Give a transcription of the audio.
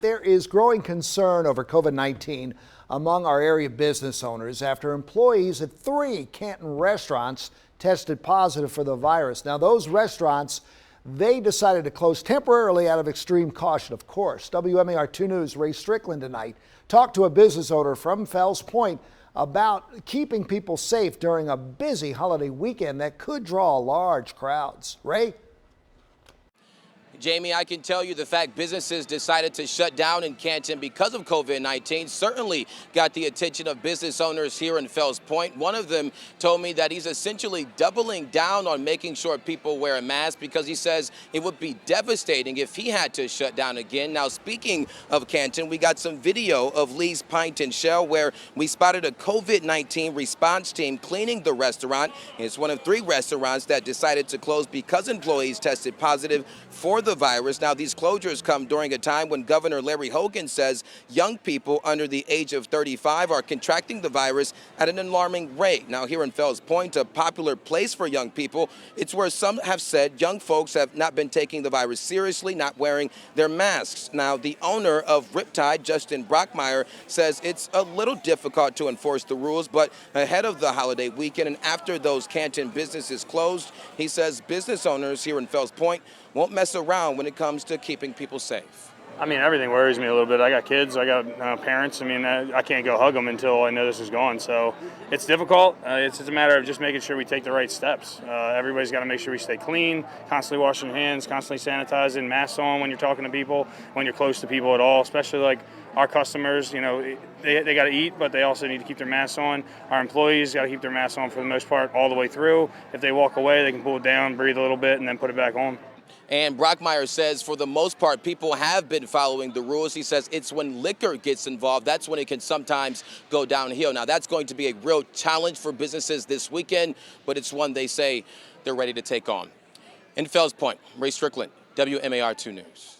There is growing concern over COVID-19 among our area business owners after employees at 3 Canton restaurants tested positive for the virus. Now, those restaurants, they decided to close temporarily out of extreme caution, of course. WMAR 2 News' Ray Strickland tonight talked to a business owner from Fells Point about keeping people safe during a busy holiday weekend that could draw large crowds. Ray? Jamie, I can tell you the fact businesses decided to shut down in Canton because of COVID-19 certainly got the attention of business owners here in Fells Point. One of them told me that he's essentially doubling down on making sure people wear a mask because he says it would be devastating if he had to shut down again. Now, speaking of Canton, we got some video of Lee's Pint and Shell where we spotted a COVID-19 response team cleaning the restaurant. It's one of 3 restaurants that decided to close because employees tested positive for the virus. Now, these closures come during a time when Governor Larry Hogan says young people under the age of 35 are contracting the virus at an alarming rate. Now, here in Fells Point, a popular place for young people, it's where some have said young folks have not been taking the virus seriously, not wearing their masks. Now, the owner of Riptide, Justin Brockmeyer, says it's a little difficult to enforce the rules, but ahead of the holiday weekend and after those Canton businesses closed, he says business owners here in Fells Point won't mess around when it comes to keeping people safe. I mean, everything worries me a little bit. I got kids, I got parents. I mean, I can't go hug them until I know this is gone. So it's difficult. It's a matter of just making sure we take the right steps. Everybody's got to make sure we stay clean, constantly washing hands, constantly sanitizing, masks on when you're talking to people, when you're close to people at all, especially like our customers. You know, they got to eat, but they also need to keep their masks on. Our employees got to keep their masks on for the most part all the way through. If they walk away, they can pull it down, breathe a little bit, and then put it back on. And Brockmeyer says for the most part, people have been following the rules. He says it's when liquor gets involved, that's when it can sometimes go downhill. Now, that's going to be a real challenge for businesses this weekend, but it's one they say they're ready to take on. In Fells Point, Ray Strickland, WMAR 2 News.